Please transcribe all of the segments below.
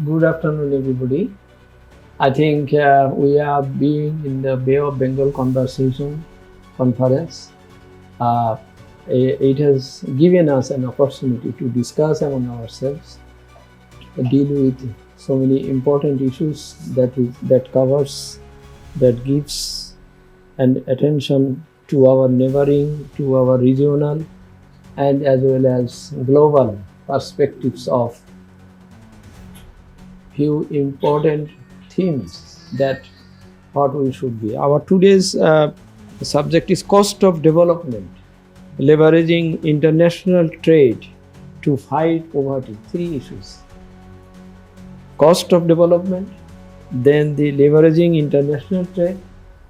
Good afternoon, everybody. I think we have been in the Bay of Bengal conversation conference. It has given us an opportunity to discuss among ourselves, deal with so many important issues that covers, that gives an attention to our neighboring, to our regional, and as well as global perspectives of few important themes that what we should be. Our today's subject is cost of development, leveraging international trade to fight poverty. Three issues: cost of development, then the leveraging international trade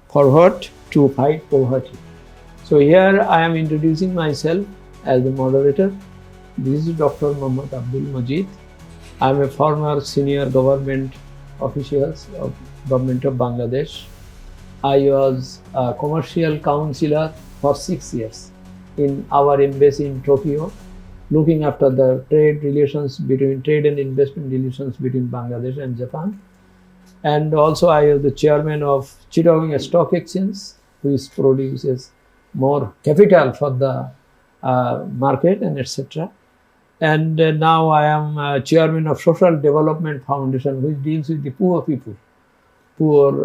for what? To fight poverty. So here I am introducing myself as the moderator. This is Dr. Muhammad Abdul Mazid. I am a former senior government official of Government of Bangladesh. I was a commercial counselor for 6 years in our embassy in Tokyo, looking after the trade and investment relations between Bangladesh and Japan. And also I was the chairman of Chittagong Stock Exchange, which produces more capital for the market and etc. And now I am chairman of Social Development Foundation, which deals with the poor people,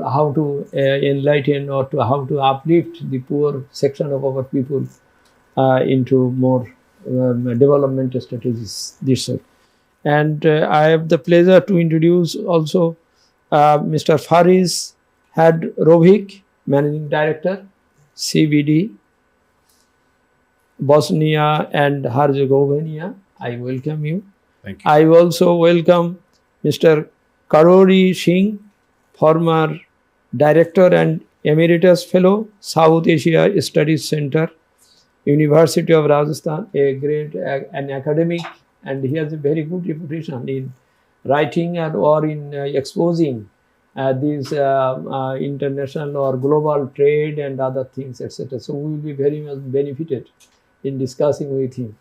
how to enlighten or to how to uplift the poor section of our people into more development strategies. And I have the pleasure to introduce also Mr. Faris Hadrovic, Managing Director, CBD, Bosnia and Herzegovina. I welcome you. Thank you. I also welcome Mr. Karori Singh, former Director and Emeritus Fellow, South Asia Studies Center, University of Rajasthan, an academic, and he has a very good reputation in writing or in exposing these international or global trade and other things, etc. So we will be very much benefited in discussing with him.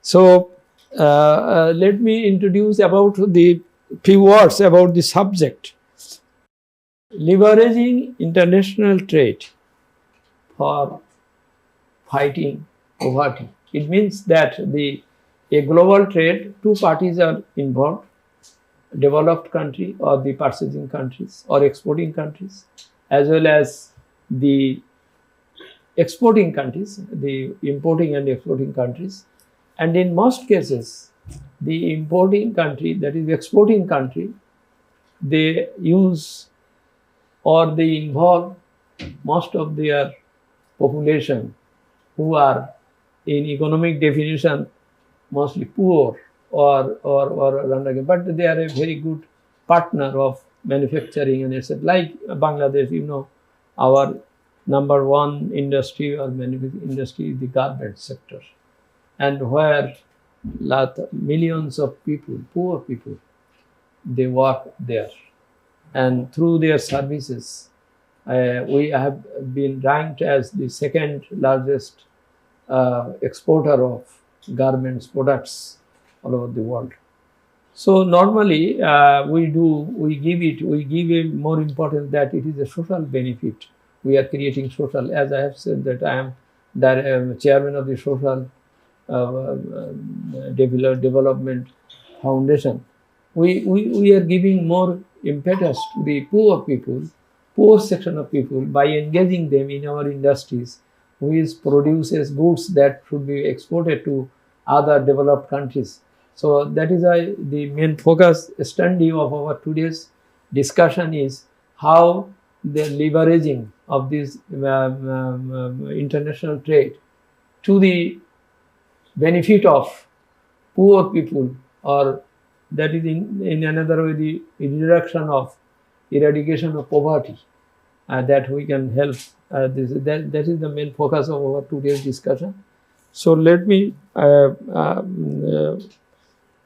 So let me introduce about the few words about the subject. Leveraging international trade for fighting poverty. It means that a global trade, two parties are involved, developed country or the purchasing countries or exporting countries, as well as the exporting countries, the importing and exporting countries. And in most cases, the importing country, that is the exporting country, they use or they involve most of their population who are in economic definition mostly poor or but they are a very good partner of manufacturing and etc. Like Bangladesh, you know, our number one industry or manufacturing industry is the garment sector, and where millions of people, poor people, they work there, and through their services we have been ranked as the second largest exporter of garments products all over the world. So normally we give a more importance that it is a social benefit. We are creating social, as I have said that I am chairman of the Social Development Foundation. We are giving more impetus to the poor people, poor section of people, by engaging them in our industries, which produces goods that should be exported to other developed countries. So that is why the main focus study of our today's discussion is how the leveraging of this international trade to the benefit of poor people, or that is in another way the eradication of poverty, that we can help. That is the main focus of our today's discussion. So let me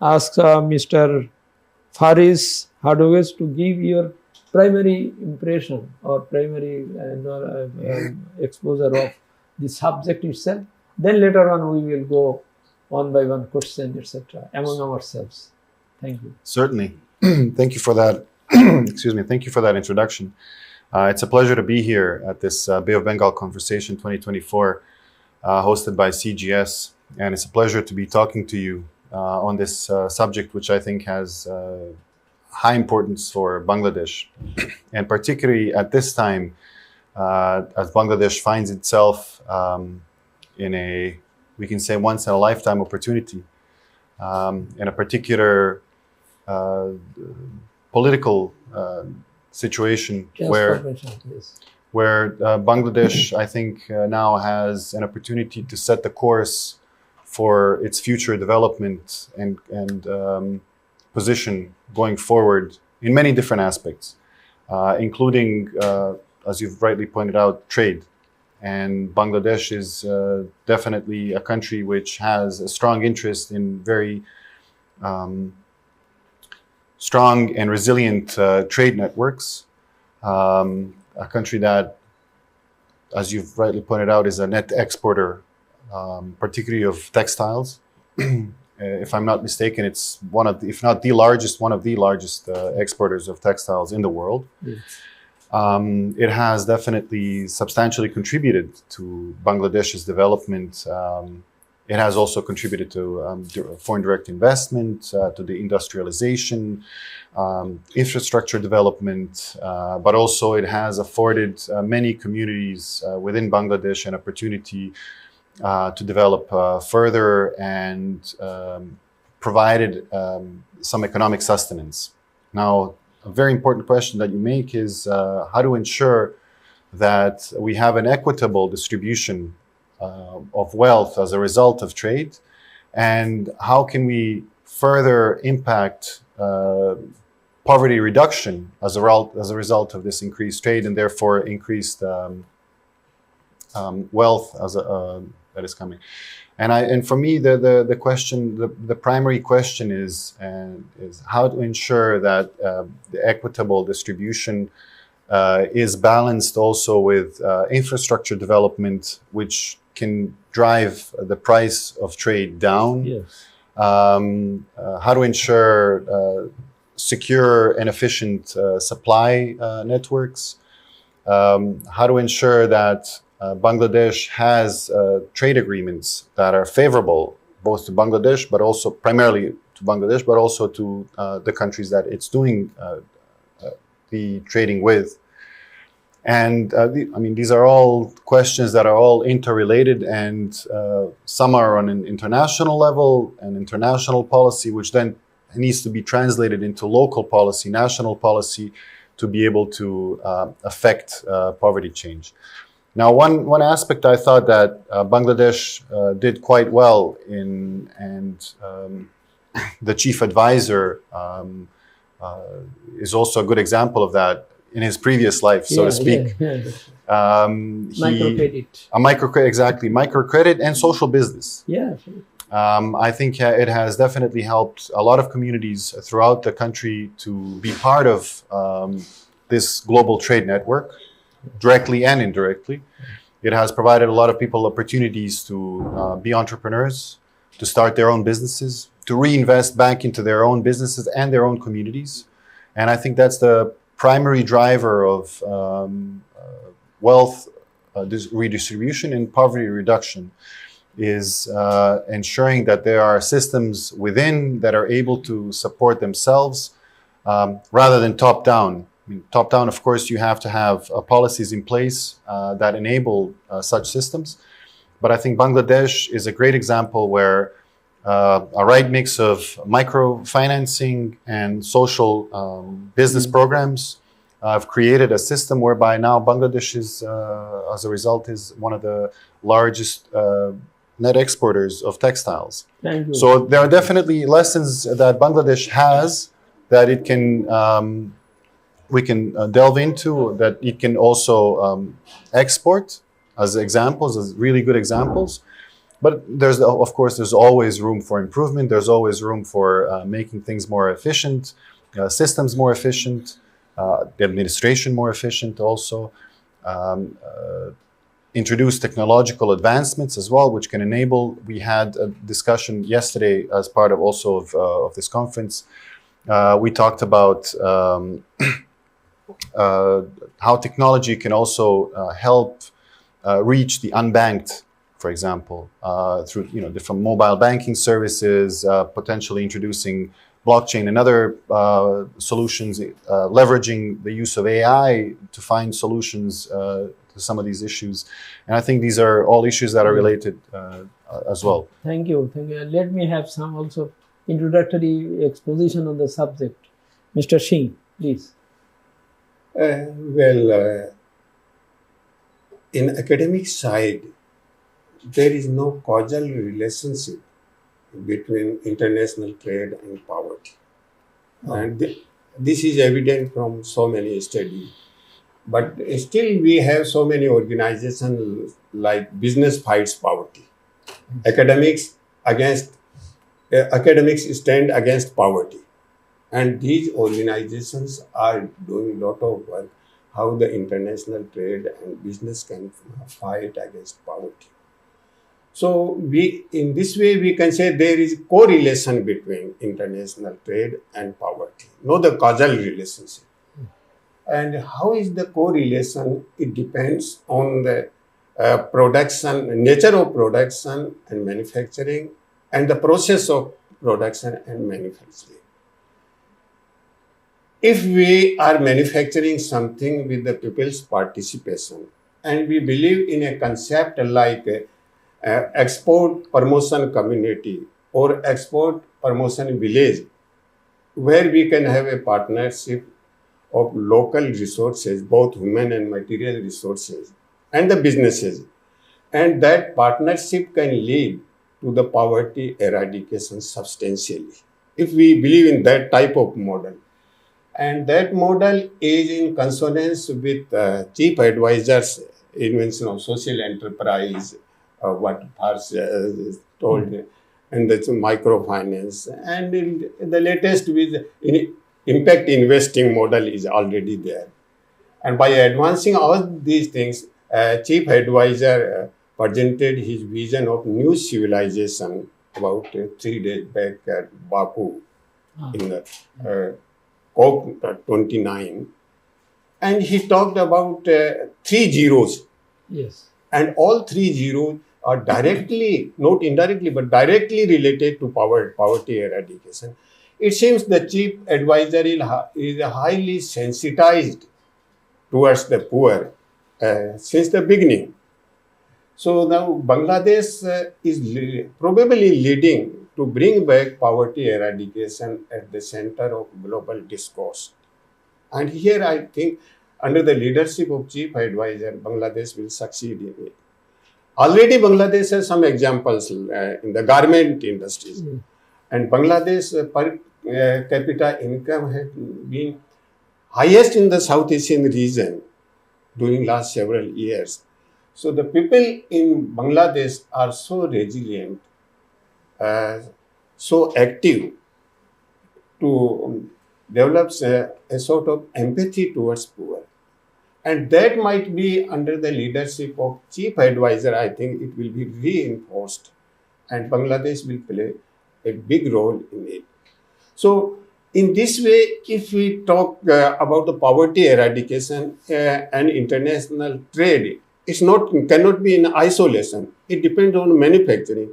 ask Mr. Faris Hadrovic to give your primary impression or primary exposure of the subject itself. Then later on we will go one by one question, etc. among ourselves. Thank you. Certainly. Thank you for that. Excuse me. Thank you for that introduction. It's a pleasure to be here at this Bay of Bengal Conversation 2024, hosted by CGS, and it's a pleasure to be talking to you on this subject, which I think has high importance for Bangladesh, and particularly at this time, as Bangladesh finds itself in a, we can say, once in a lifetime opportunity, in a particular political situation where Bangladesh, I think, now has an opportunity to set the course for its future development and position going forward in many different aspects, including, as you've rightly pointed out, trade. And Bangladesh is definitely a country which has a strong interest in very strong and resilient trade networks. A country that, as you've rightly pointed out, is a net exporter, particularly of textiles. If I'm not mistaken, it's one of the, if not the largest, one of the largest exporters of textiles in the world. Yes. It has definitely substantially contributed to Bangladesh's development. It has also contributed to foreign direct investment, to the industrialization, infrastructure development, but also it has afforded many communities within Bangladesh an opportunity to develop further and provided some economic sustenance. Now, a very important question that you make is how to ensure that we have an equitable distribution of wealth as a result of trade, and how can we further impact poverty reduction as a result of this increased trade and therefore increased wealth that is coming. And for me, the question, the primary question is how to ensure that the equitable distribution is balanced also with infrastructure development, which can drive the price of trade down. Yes. How to ensure secure and efficient supply networks. How to ensure that Bangladesh has trade agreements that are favorable both to Bangladesh, but also primarily to Bangladesh, but also to the countries that it's doing the trading with. And I mean, these are all questions that are all interrelated, and some are on an international level and international policy, which then needs to be translated into local policy, national policy, to be able to affect poverty change. Now, one aspect I thought that Bangladesh did quite well in, and the chief advisor is also a good example of that in his previous life, so to speak. Microcredit. Exactly. Microcredit and social business. Yeah. I think it has definitely helped a lot of communities throughout the country to be part of this global trade network, directly and indirectly. It has provided a lot of people opportunities to be entrepreneurs, to start their own businesses, to reinvest back into their own businesses and their own communities. And I think that's the primary driver of wealth redistribution and poverty reduction, is ensuring that there are systems within that are able to support themselves rather than top-down. I mean, top-down, of course, you have to have policies in place that enable such systems. But I think Bangladesh is a great example where a right mix of microfinancing and social business programs have created a system whereby now Bangladesh is, as a result, is one of the largest net exporters of textiles. Thank you. So there are definitely lessons that Bangladesh has that it can, we can delve into, that it can also export as examples, as really good examples. But there's, of course, there's always room for improvement. There's always room for making things more efficient, systems more efficient, the administration more efficient also. Introduce technological advancements as well, which can enable. We had a discussion yesterday as part of also of this conference We talked about how technology can also help reach the unbanked, for example, through different mobile banking services, potentially introducing blockchain and other solutions, leveraging the use of AI to find solutions to some of these issues. And I think these are all issues that are related as well. Thank you. Let me have some also introductory exposition on the subject. Mr. Singh, please. In academic side, there is no causal relationship between international trade and poverty. And this is evident from so many studies. But still we have so many organizations like Business Fights Poverty. Academics stand against poverty. And these organizations are doing a lot of work how the international trade and business can fight against poverty. So in this way, we can say there is correlation between international trade and poverty, not the causal relationship. And how is the correlation? It depends on the production, nature of production and manufacturing, and the process of production and manufacturing. If we are manufacturing something with the people's participation, and we believe in a concept like export promotion community or export promotion village, where we can have a partnership of local resources, both human and material resources, and the businesses. And that partnership can lead to the poverty eradication substantially, if we believe in that type of model. And that model is in consonance with Chief Advisor's invention of social enterprise, what Faris told, and that's microfinance. And the latest with impact investing model is already there. And by advancing all these things, Chief Advisor presented his vision of new civilization about 3 days back at Baku in the COP29, and he talked about 3 zeros. Yes. And all 3 zeros are directly, not indirectly, but directly related to poverty eradication. It seems the chief advisor is highly sensitized towards the poor since the beginning. So now Bangladesh is probably leading to bring back poverty eradication at the center of global discourse. And here I think under the leadership of Chief Advisor, Bangladesh will succeed in it. Already Bangladesh has some examples in the garment industries. And Bangladesh per capita income has been highest in the South Asian region during last several years. So the people in Bangladesh are so resilient, so active to develop a sort of empathy towards poor. And that might be under the leadership of Chief Advisor. I think it will be reinforced and Bangladesh will play a big role in it. So in this way, if we talk about the poverty eradication and international trade, cannot be in isolation. It depends on manufacturing.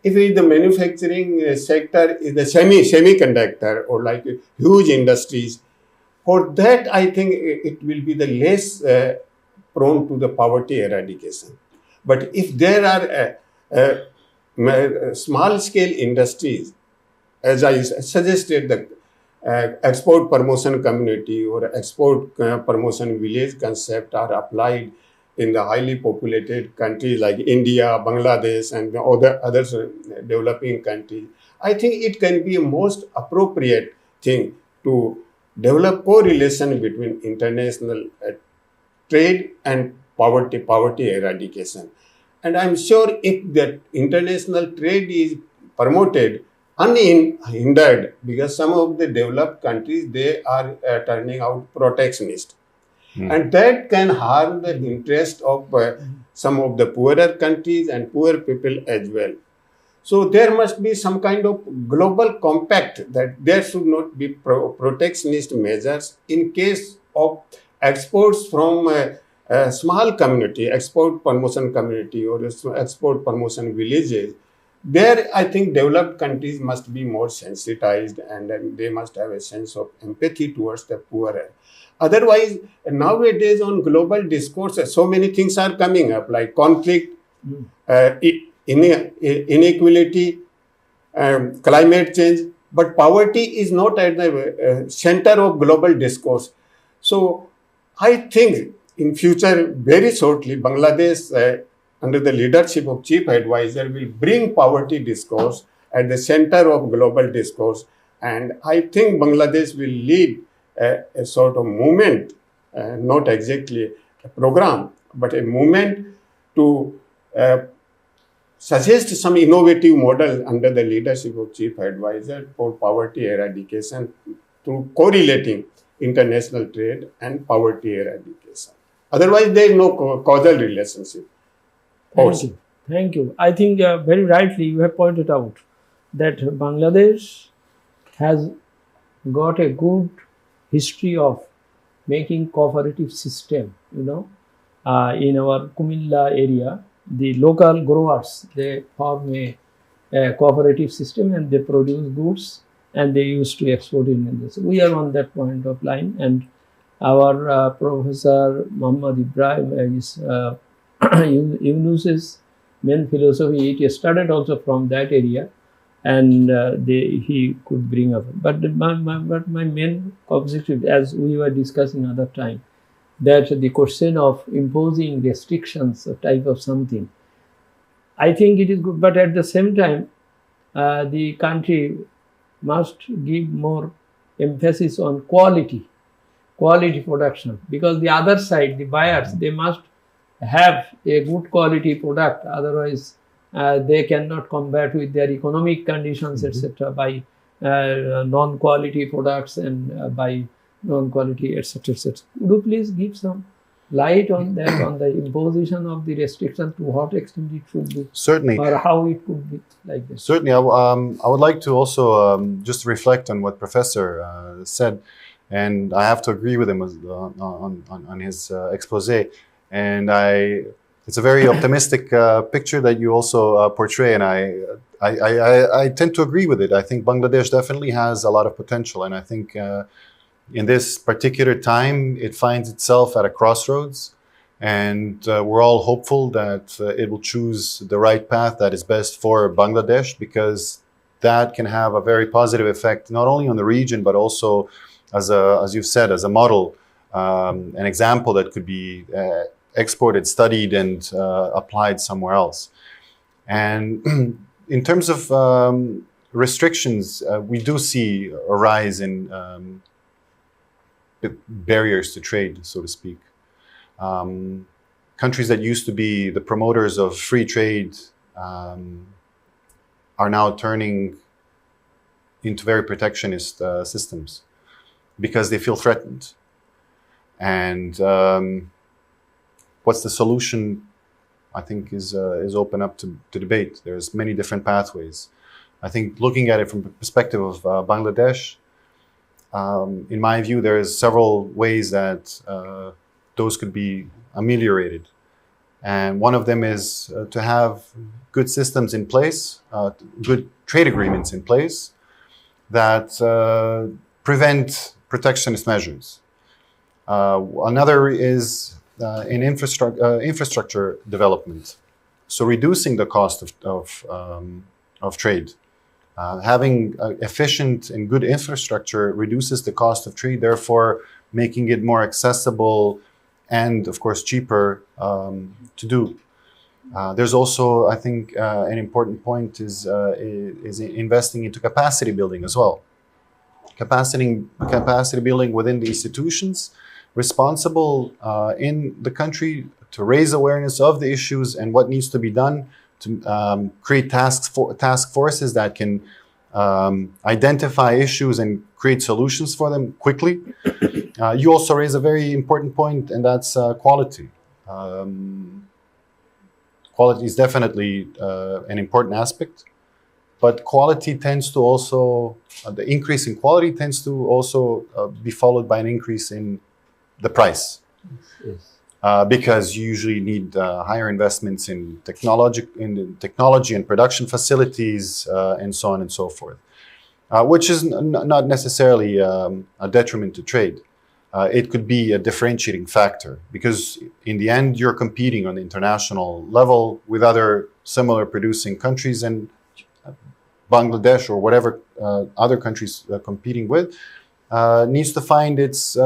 If the manufacturing sector is the semiconductor or like huge industries, for that I think it will be the less prone to the poverty eradication. But if there are small scale industries, as I suggested, the export promotion community or export promotion village concept are applied in the highly populated countries like India, Bangladesh, and other developing countries. I think it can be a most appropriate thing to develop correlation between international trade and poverty eradication. And I'm sure if that international trade is promoted unhindered, because some of the developed countries, they are turning out protectionist. And that can harm the interest of some of the poorer countries and poor people as well. So there must be some kind of global compact that there should not be protectionist measures in case of exports from a small community, export promotion community or export promotion villages. There, I think developed countries must be more sensitized and they must have a sense of empathy towards the poorer. Otherwise, nowadays on global discourse, so many things are coming up like conflict, inequality, climate change, but poverty is not at the center of global discourse. So I think in future, very shortly, Bangladesh, under the leadership of Chief Advisor, will bring poverty discourse at the center of global discourse. And I think Bangladesh will lead a sort of movement, not exactly a program, but a movement to suggest some innovative model under the leadership of Chief Advisor for poverty eradication through correlating international trade and poverty eradication. Otherwise, there is no causal relationship. Thank you. Thank you. I think very rightly you have pointed out that Bangladesh has got a good history of making cooperative system. In our Kumilla area, the local growers, they form a cooperative system and they produce goods and they used to export in India. So we are on that point of line, and our Professor Muhammad Ibrahim is Yunus's main philosophy. It started also from that area, and he could bring up. But my main objective, as we were discussing another time, that the question of imposing restrictions, a type of something, I think it is good, but at the same time, the country must give more emphasis on quality production, because the other side, the buyers, they must have a good quality product, otherwise they cannot combat with their economic conditions, etc., by non-quality products and by non-quality, etc., etc. Would you please give some light on that, on the imposition of the restrictions, to what extent it should be? Certainly. Or how it could be like this? Certainly. I would like to also just reflect on what Professor said, and I have to agree with him on his expose. And it's a very optimistic picture that you also portray, and I tend to agree with it. I think Bangladesh definitely has a lot of potential, and I think in this particular time, it finds itself at a crossroads, and we're all hopeful that it will choose the right path that is best for Bangladesh, because that can have a very positive effect not only on the region but also, as you've said, as a model, an example that could be exported, studied, and applied somewhere else. And in terms of restrictions, we do see a rise in barriers to trade, so to speak. Countries that used to be the promoters of free trade are now turning into very protectionist systems because they feel threatened. And what's the solution, I think, is open up to debate. There's many different pathways. I think looking at it from the perspective of Bangladesh, in my view, there is several ways that those could be ameliorated. And one of them is to have good systems in place, good trade agreements in place that prevent protectionist measures. Another is in infrastructure development. So reducing the cost of trade. Having efficient and good infrastructure reduces the cost of trade, therefore making it more accessible and, of course, cheaper to do. There's also, I think, an important point is investing into capacity building as well. Capacity building within the institutions responsible in the country to raise awareness of the issues and what needs to be done, to create task forces that can identify issues and create solutions for them quickly. You also raise a very important point, and that's quality. Quality is definitely an important aspect. but quality tends to also, the increase in quality tends to also be followed by an increase in the price. Yes. Because you usually need higher investments in technology and production facilities and so on and so forth, which is not necessarily a detriment to trade. It could be a differentiating factor because in the end you're competing on the international level with other similar producing countries, and Bangladesh or whatever other countries competing with needs to find its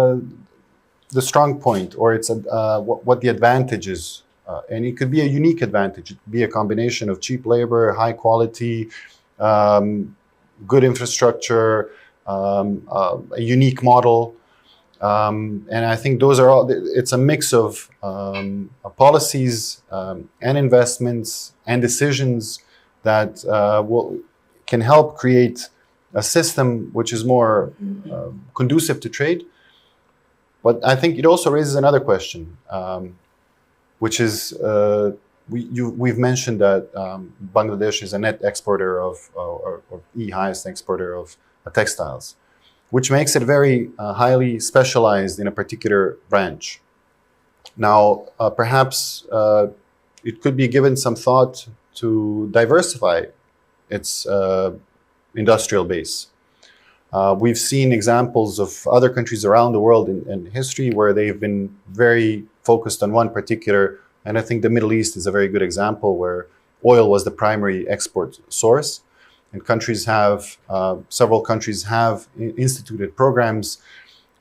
the strong point, or it's what the advantage is. And it could be a unique advantage. It could be a combination of cheap labor, high quality, good infrastructure, a unique model. And I think those are all, it's a mix of policies and investments and decisions that can help create a system which is more conducive to trade. But I think it also raises another question, which is we've mentioned that Bangladesh is a net exporter or the highest exporter of textiles, which makes it very highly specialized in a particular branch. Now, perhaps it could be given some thought to diversify its industrial base. We've seen examples of other countries around the world in history where they've been very focused on one particular, and I think the Middle East is a very good example where oil was the primary export source. And countries have, several countries have instituted programs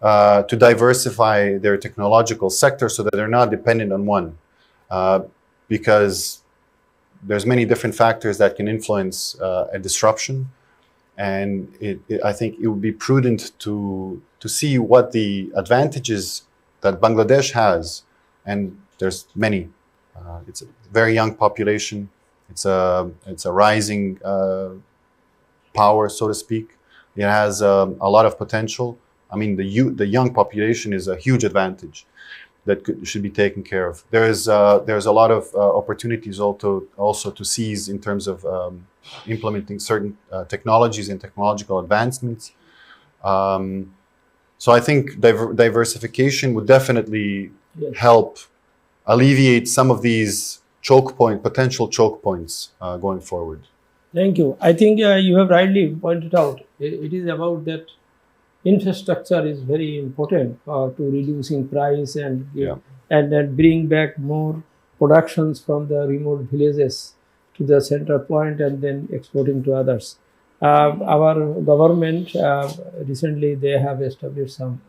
to diversify their technological sector so that they're not dependent on one, because there's many different factors that can influence a disruption. And I think it would be prudent to see what the advantages that Bangladesh has, and there's many. It's a very young population. It's a rising power, so to speak. It has a lot of potential. I mean, the young population is a huge advantage that should be taken care of. There's a lot of opportunities also to seize in terms of implementing certain technologies and technological advancements. So I think diversification would definitely help alleviate some of these potential choke points going forward. Thank you. I think you have rightly pointed out. It is about that infrastructure is very important to reducing price and then bring back more productions from the remote villages to the center point and then exporting to others. Our government recently they have established some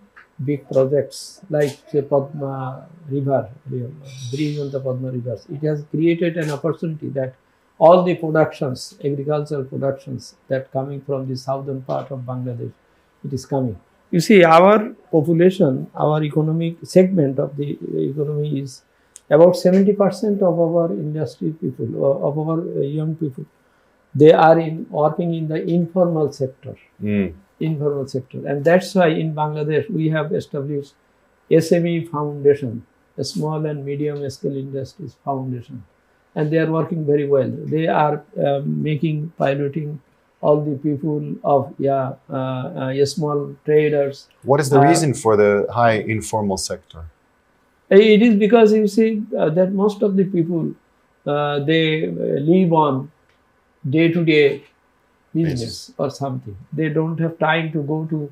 big projects like the Padma River, bridge on the Padma rivers. It has created an opportunity that all the productions, agricultural productions that coming from the southern part of Bangladesh, it is coming. You see, our population, our economic segment of the economy is about 70% of our industry people, of our young people, they are working in the informal sector. Informal sector. And that's why in Bangladesh, we have established SME Foundation, a small and medium scale industries foundation. And they are working very well. They are piloting all the people of small traders. What is the reason for the high informal sector? It is because you see that most of the people, they live on day-to-day business or something. They don't have time to go to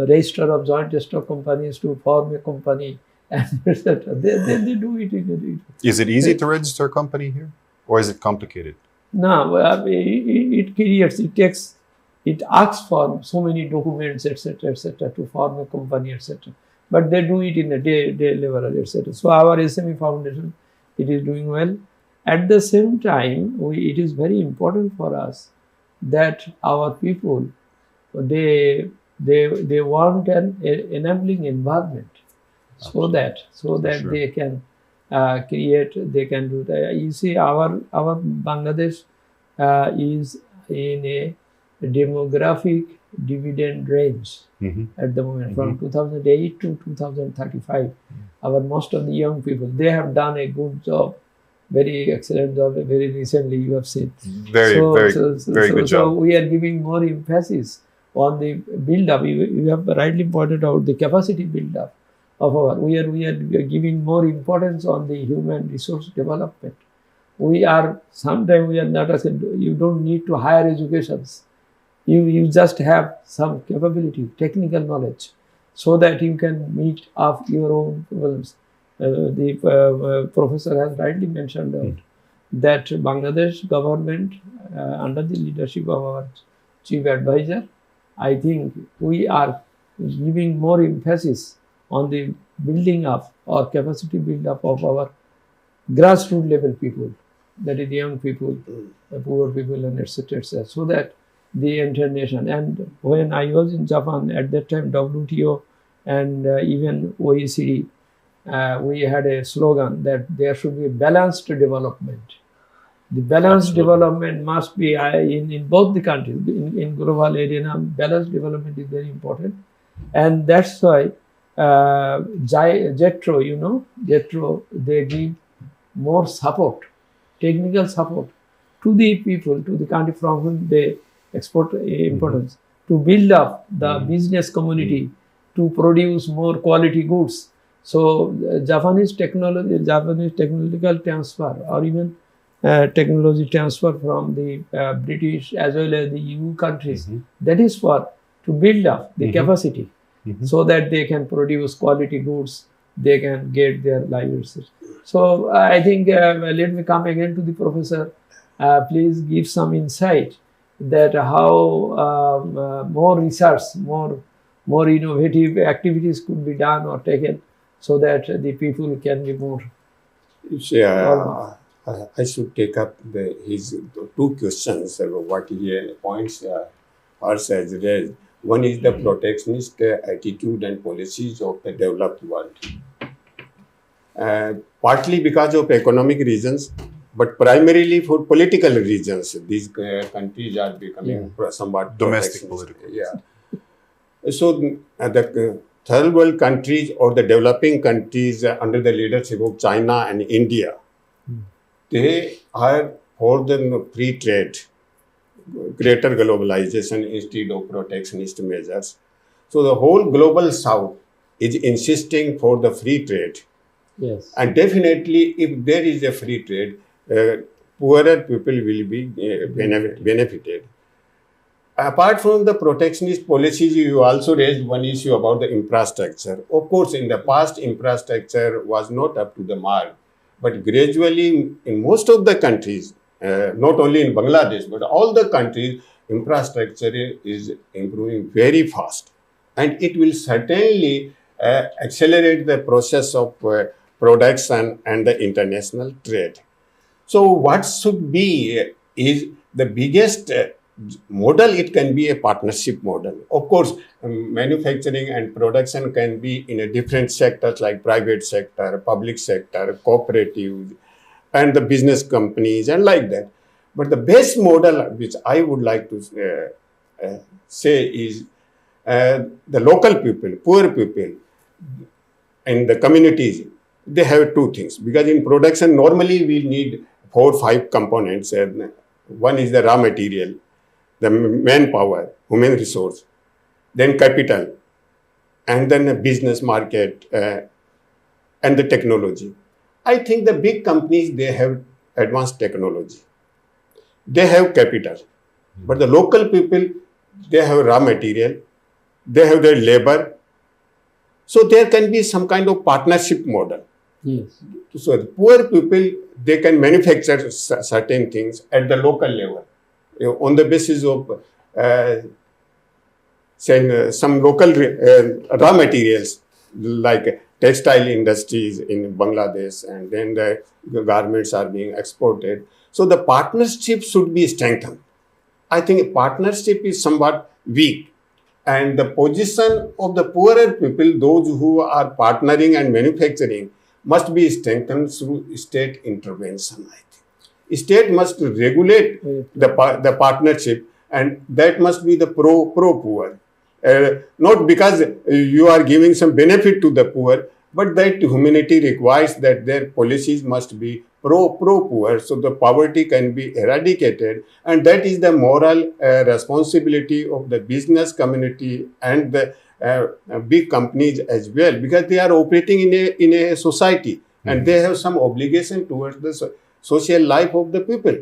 register of joint stock companies to form a company, and etc. They do it in a. Is it easy to register a company here, or is it complicated? No, it asks for so many documents, etc., to form a company, etc. But they do it in a day level, etc. So our SME Foundation, it is doing well. At the same time, it is very important for us that our people, they want an enabling environment, so that sure. They can they can do that. You see, our Bangladesh is in a demographic dividend range at the moment, from 2008 to 2035. Our most of the young people, they have done a good job very excellent job. Very recently, you have seen. Very good job. So we are giving more emphasis on the build-up. You have rightly pointed out the capacity build-up of our. We are giving more importance on the human resource development. Sometimes we are not asking, you don't need to higher educations. You just have some capability, technical knowledge, so that you can meet up your own problems. The professor has rightly mentioned that Bangladesh government, under the leadership of our chief advisor, I think we are giving more emphasis on the building up or capacity build up of our grassroots level people, that is young people, poor people, and etc. So that the international, and when I was in Japan at that time, WTO and even OECD, we had a slogan that there should be balanced development. The balanced development must be in both the countries. In global arena, balanced development is very important, and that's why JETRO, they give more support, technical support to the people, to the country from whom they export importance, to build up the business community, to produce more quality goods. So Japanese technological transfer, or even technology transfer from the British as well as the EU countries, that is to build up the capacity, so that they can produce quality goods, they can get their livelihoods. So I think let me come again to the professor. Please give some insight that how more research, more innovative activities could be done or taken, so that the people can be more. I should take up his two questions. What he points Faris has raised. One is the protectionist attitude and policies of the developed world. Partly because of economic reasons, but primarily for political reasons. These countries are becoming somewhat domestic political. Yeah. So the third world countries or the developing countries under the leadership of China and India, they are for the free trade, greater globalization instead of protectionist measures. So the whole global south is insisting for the free trade. Yes. And definitely, if there is a free trade, poorer people will be benefited. Apart from the protectionist policies, you also raised one issue about the infrastructure. Of course, in the past, infrastructure was not up to the mark. But gradually, in most of the countries, not only in Bangladesh, but all the countries, infrastructure is improving very fast. And it will certainly accelerate the process of production and the international trade. So what should be is the biggest model. It can be a partnership model. Of course, manufacturing and production can be in a different sectors like private sector, public sector, cooperatives, and the business companies and like that. But the best model which I would like to say is the local people, poor people in the communities, they have two things. Because in production, normally we need 4 or 5 components. One is the raw material, the manpower, human resource, then capital, and then a business market, and the technology. I think the big companies, they have advanced technology. They have capital. But the local people, they have raw material, they have their labor. So there can be some kind of partnership model. Yes. So the poor people, they can manufacture certain things at the local level, on the basis of some local raw materials like textile industries in Bangladesh, and then the garments are being exported. So the partnership should be strengthened. I think partnership is somewhat weak, and the position of the poorer people, those who are partnering and manufacturing, must be strengthened through state intervention, I think. State must regulate the partnership, and that must be the pro-poor. Not because you are giving some benefit to the poor, but that humanity requires that their policies must be pro-poor, so the poverty can be eradicated, and that is the moral responsibility of the business community and the big companies as well, because they are operating in a society, and they have some obligation towards the social life of the people.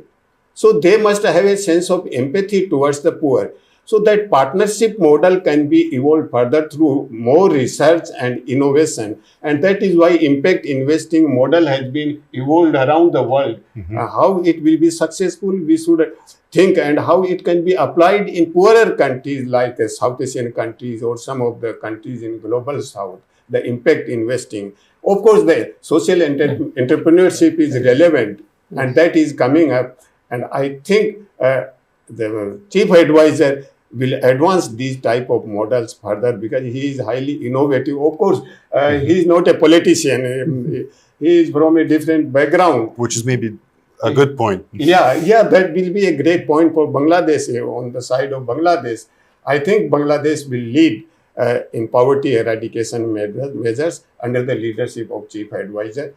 So they must have a sense of empathy towards the poor. So that partnership model can be evolved further through more research and innovation. And that is why impact investing model has been evolved around the world. How it will be successful, we should think, and how it can be applied in poorer countries like South Asian countries or some of the countries in global South, the impact investing. Of course, the social entrepreneurship is relevant, and that is coming up. And I think the chief advisor will advance these type of models further, because he is highly innovative. Of course, he is not a politician. He is from a different background. Which is maybe a good point. Yeah, that will be a great point for Bangladesh. On the side of Bangladesh, I think Bangladesh will lead in poverty eradication measures under the leadership of chief advisor.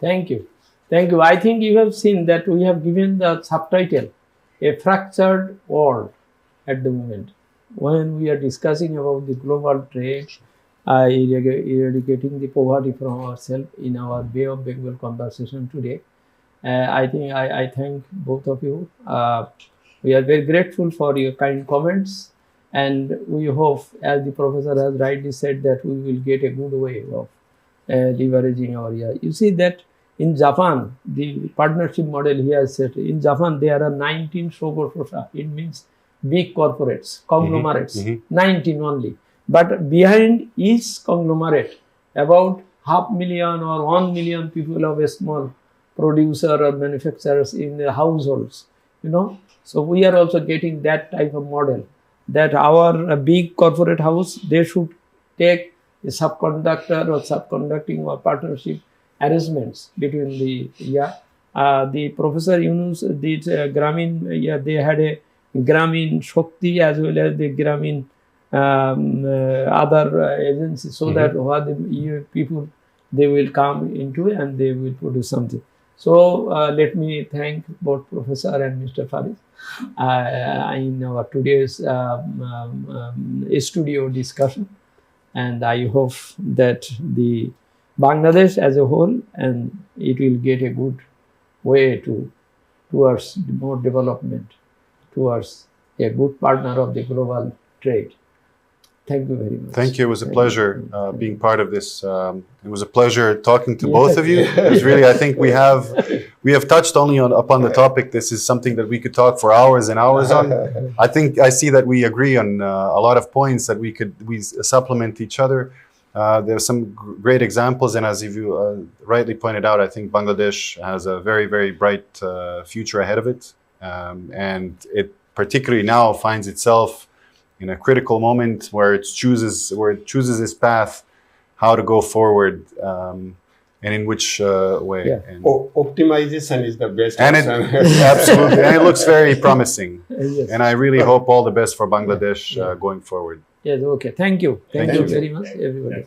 Thank you. I think you have seen that we have given the subtitle, A Fractured World, at the moment. When we are discussing about the global trade, eradicating the poverty from ourselves in our Bay of Bengal conversation today, I think I thank both of you. We are very grateful for your kind comments, and we hope, as the professor has rightly said, that we will get a good way of leveraging our area. You see that in Japan, the partnership model he has set, in Japan there are 19 shogoshosha. It means big corporates, conglomerates, 19 only. But behind each conglomerate, about 500,000 or 1 million people of a small producer or manufacturers in the households, So we are also getting that type of model, that our big corporate house, they should take a subconductor or subconducting or partnership arrangements between the Professor Yunus did Gramin, they had a Gramin Shakti as well as the Gramin other agencies, so that what the people, they will come into and they will produce something. So let me thank both Professor and Mr. Faris in our today's studio discussion, and I hope that the Bangladesh as a whole, and it will get a good way towards more development, towards a good partner of the global trade. Thank you very much. Thank you. It was a pleasure being part of this. It was a pleasure talking to both of you. It was really, I think we have touched only upon the topic. This is something that we could talk for hours and hours on. I see that we agree on a lot of points that we supplement each other. There are some great examples, and as you rightly pointed out, I think Bangladesh has a very, very bright future ahead of it, and it particularly now finds itself in a critical moment where it chooses its path, how to go forward, and in which way. Yeah. Optimization is the best and option. Absolutely, and it looks very promising. Yes. And I really hope all the best for Bangladesh going forward. Yes, okay. Thank you. Thank you you. very much, everybody.